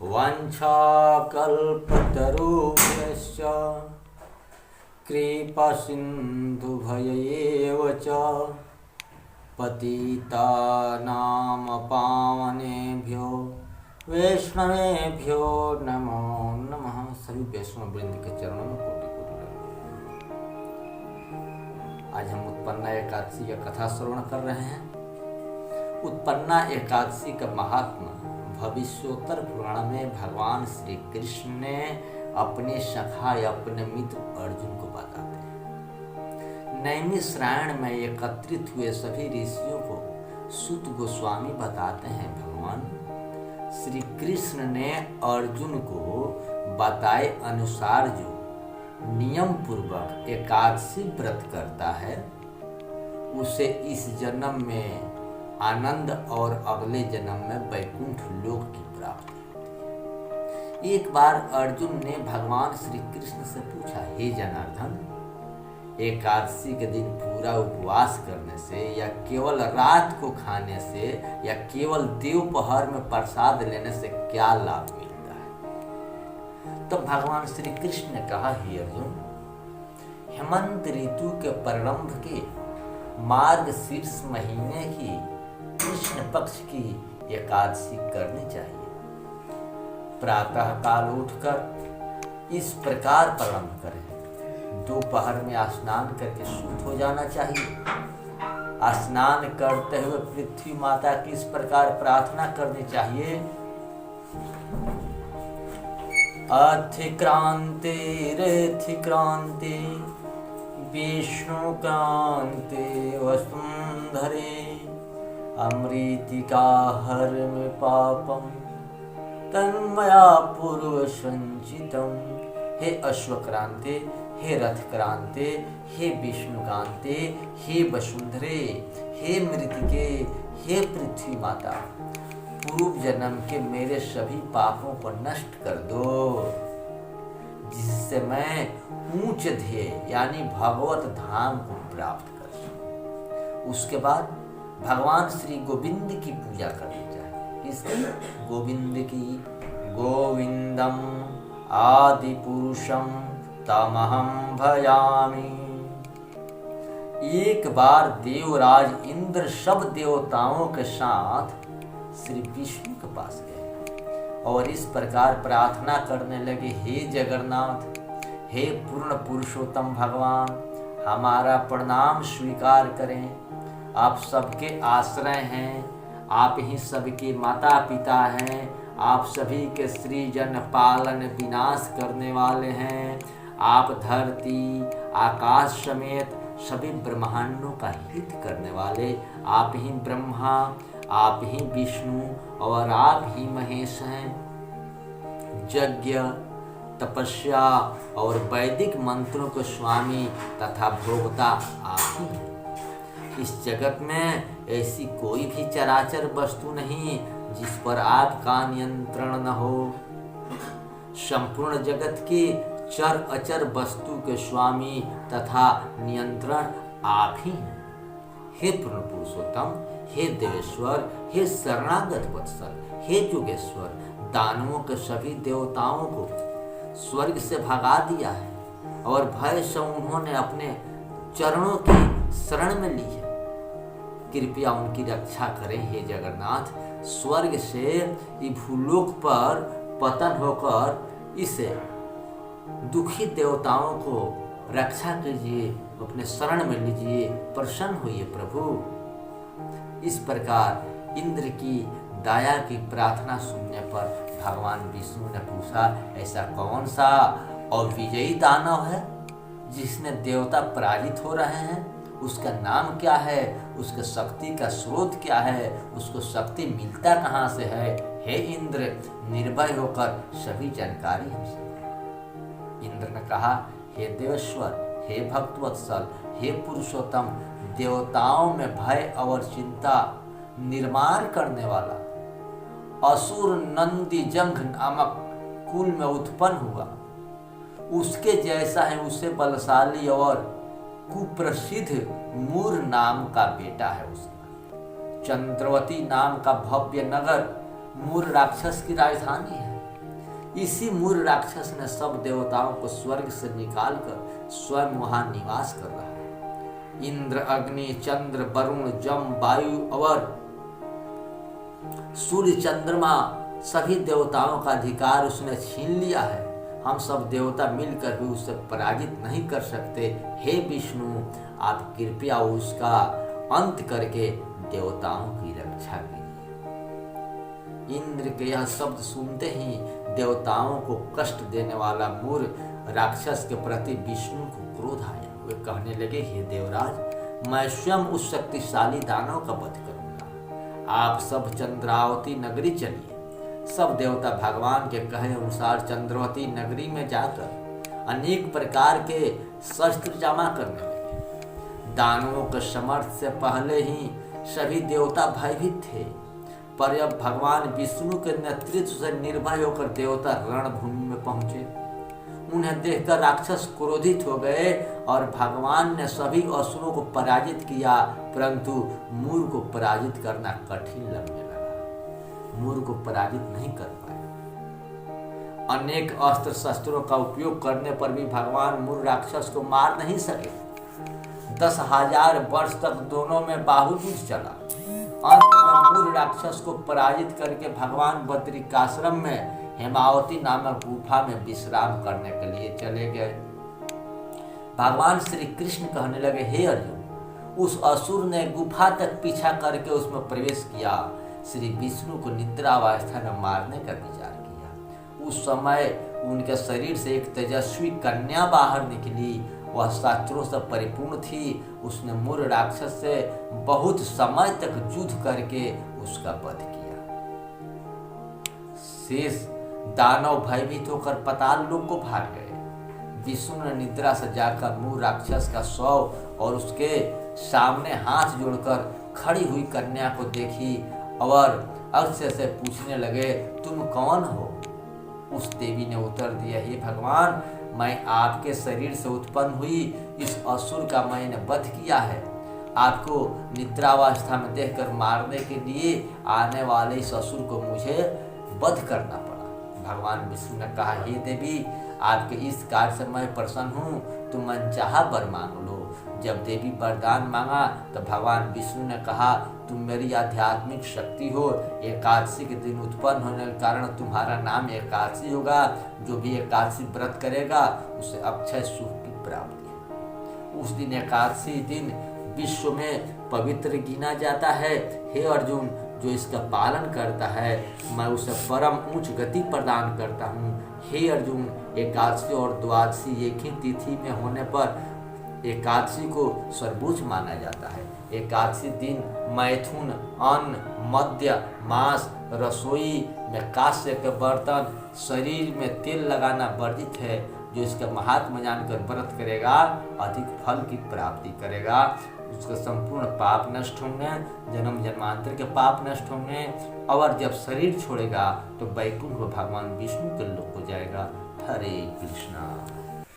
वाञ्छाकल्पतरुभ्यश्च कृपासिन्धुभयैव च पतितानां पावनेभ्यो वैष्णवेभ्यो नमो नमः। सभी वैष्णव वृंद के चरणों में कोटि कोटि नमः। आज हम उत्पन्ना एकादशी का कथा श्रवण कर रहे हैं। उत्पन्ना एकादशी का महात्मा भविष्योत्तर पुराण में भगवान श्री कृष्ण ने अपने सखा या अपने मित्र अर्जुन को बताते हैं। नैमिषारण्य में एकत्रित हुए सभी ऋषियों को सूत गोस्वामी बताते हैं, भगवान श्री कृष्ण ने अर्जुन को बताए अनुसार जो नियम पूर्वक एकादशी व्रत करता है उसे इस जन्म में आनंद और अगले जन्म में वैकुंठ लोक की प्राप्ति होती है। एक बार अर्जुन ने भगवान श्री कृष्ण से पूछा, हे जनार्दन, एकादशी के दिन पूरा उपवास करने से या केवल रात को खाने से या केवल दोपहर में प्रसाद लेने से क्या लाभ मिलता है? तो भगवान श्री कृष्ण ने कहा, हे अर्जुन, हेमंत ऋतु के प्रारंभ के मार्गशीर्ष महीने की कृष्ण पक्ष की एकादशी करनी चाहिए। प्रातः काल उठकर इस प्रकार प्रारंभ करें, दोपहर में स्नान करके शुद्ध हो जाना चाहिए। स्नान करते हुए पृथ्वी माता की इस प्रकार प्रार्थना करनी चाहिए, अधिक्रांते रेथिक्रांते विष्णु क्रांते वसुंधरे अमृतिका हर्म पापम तन्मया पूर्व संचितम। हे अश्वक्रांते, हे रथक्रांते, हे विष्णुकांते, हे वसुंधरे, हे मृतिके, हे पृथ्वी माता, पूर्व जन्म के मेरे सभी पापों को नष्ट कर दो, जिससे मैं ऊंच ध्येय यानी भगवत धाम को प्राप्त कर सकूं। उसके बाद भगवान श्री गोविंद की पूजा करनी चाहिए। इसकी गोविंद की, गोविंदम आदि पुरुषम तमहम भजामि। एक बार देवराज इंद्र सब देवताओं के साथ श्री विष्णु के पास गए और इस प्रकार प्रार्थना करने लगे, हे जगन्नाथ, हे पूर्ण पुरुषोत्तम भगवान, हमारा प्रणाम स्वीकार करें। आप सबके आश्रय हैं, आप ही सबके माता पिता हैं, आप सभी के सृजन पालन विनाश करने वाले हैं। आप धरती आकाश समेत सभी ब्रह्मांडों का हित करने वाले आप ही ब्रह्मा, आप ही विष्णु और आप ही महेश हैं। यज्ञ, तपस्या और वैदिक मंत्रों के स्वामी तथा भोक्ता आप ही हैं। इस जगत में ऐसी कोई भी चराचर वस्तु नहीं जिस पर आपका नियंत्रण न हो। संपूर्ण जगत की चर अचर वस्तु के स्वामी तथा नियंत्रण आप ही हैं। हे पूर्ण पुरुषोत्तम, हे देवेश्वर, हे शरणागत वत्सल, हे योगेश्वर, दानवों के सभी देवताओं को स्वर्ग से भगा दिया है और भय से उन्होंने अपने चरणों की शरण में ली है। कृपया उनकी रक्षा करें, हे जगन्नाथ। स्वर्ग से भूलोक पर पतन होकर इसे दुखी देवताओं को रक्षा कीजिए, अपने शरण में लीजिए, प्रसन्न होइए प्रभु। इस प्रकार इंद्र की दया की प्रार्थना सुनने पर भगवान विष्णु ने पूछा, ऐसा कौन सा और विजयी दानव है जिसने देवता पराजित हो रहे हैं? उसका नाम क्या है? उसके शक्ति का स्रोत क्या है? उसको शक्ति मिलता कहाँ से है? हे इंद्र, निर्भय होकर सभी जानकारी हमसे। इंद्र ने कहा, हे देवेश्वर, हे भक्तवत्सल, हे पुरुषोत्तम, देवताओं में भय और चिंता निर्माण करने वाला असुर नंदी जंघ नामक कुल में उत्पन्न हुआ, उसके जैसा है उसे बलशाली और कुप्रसिद्ध मूर नाम का बेटा है उसका। चंद्रवती नाम का भव्य नगर मूर राक्षस की राजधानी है। इसी मूर राक्षस ने सब देवताओं को स्वर्ग से निकालकर स्वयं वहां निवास कर रहा है। इंद्र, अग्नि, चंद्र, वरुण, जम, वायु और सूर्य, चंद्रमा सभी देवताओं का अधिकार उसने छीन लिया है। हम सब देवता मिलकर भी उसे पराजित नहीं कर सकते। हे विष्णु, आप कृपया उसका अंत करके देवताओं की रक्षा कीजिए। इंद्र के यह शब्द सुनते ही देवताओं को कष्ट देने वाला मूर राक्षस के प्रति विष्णु को क्रोध आया। वे कहने लगे, हे देवराज, मैं स्वयं उस शक्तिशाली दानव का वध करूंगा। आप सब चंद्रावती नगरी चलिए। सब देवता भगवान के कहे अनुसार चंद्रावती नगरी में जाकर अनेक प्रकार के शस्त्र जमा करने लगे। दानवों के समर्थ से पहले ही सभी देवता भयभीत थे, पर अब भगवान विष्णु के नेतृत्व से निर्भय होकर देवता रणभूमि में पहुंचे। उन्हें देखकर राक्षस क्रोधित हो गए और भगवान ने सभी असुरों को पराजित किया, परंतु मूर को पराजित करना कठिन लगने लगा। मूर को पराजित नहीं कर पाए। अनेक अस्त्र शस्त्रों का उपयोग करने पर भी भगवान मूर राक्षस को मार नहीं सके। 10,000 वर्ष तक दोनों में बाहुयुद्ध चला। अंत में मूर राक्षस को पराजित करके भगवान बद्रिकाश्रम में हेमावती नामक गुफा में विश्राम करने के लिए चले गए। भगवान श्री कृष्ण कहने लगे, हे अर्जुन, उस असुर ने गुफा तक पीछा करके उसमें प्रवेश किया। श्री विष्णु को निद्रावस्था में मारने का विचार किया। उस समय उनके शरीर से एक तेजस्वी कन्या बाहर निकली। वह शास्त्रों से परिपूर्ण थी। उसने मूर राक्षस से बहुत समय तक युद्ध करके उसका वध किया। शेष दानव भयभीत होकर पाताल लोक को भाग गए। विष्णु ने निद्रा से जाकर मूर राक्षस का शव और उसके सामने हाथ जोड़कर खड़ी हुई कन्या को देखी और अक्षय से पूछने लगे, तुम कौन हो? उस देवी ने उत्तर दिया, हे भगवान, मैं आपके शरीर से उत्पन्न हुई इस असुर का मैंने वध किया है। आपको निद्रावस्था में देखकर मारने के लिए आने वाले इस असुर को मुझे वध करना पड़ा। भगवान विष्णु ने कहा, हे देवी, आपके इस कार्य से मैं प्रसन्न हूँ, तुम मनचाहा वर मांग लो। जब देवी वरदान मांगा तो भगवान विष्णु ने कहा, तुम मेरी आध्यात्मिक शक्ति हो। एकादशी के दिन उत्पन्न होने के कारण तुम्हारा नाम एकादशी होगा। जो भी एकादशी व्रत करेगा उसे अक्षय सुख की प्राप्ति है। उस दिन एकादशी दिन विश्व में पवित्र गिना जाता है। हे अर्जुन, जो इसका पालन करता है मैं उसे परम उच्च गति प्रदान करता हूँ। हे अर्जुन, एकादशी और द्वादशी एक ही तिथि में होने पर एकादशी को सर्वोच्च माना जाता है। एकादशी दिन मैथुन, अन्न, मद्य, मांस, रसोई में कांस्य के बर्तन, शरीर में तेल लगाना वर्जित है। जो इसका महात्मा जानकर व्रत करेगा अधिक फल की प्राप्ति करेगा। उसके संपूर्ण पाप नष्ट होंगे, जन्म जन्मांतर के पाप नष्ट होंगे और जब शरीर छोड़ेगा तो वैकुंठ भगवान विष्णु के लोक को जाएगा। हरे कृष्णा।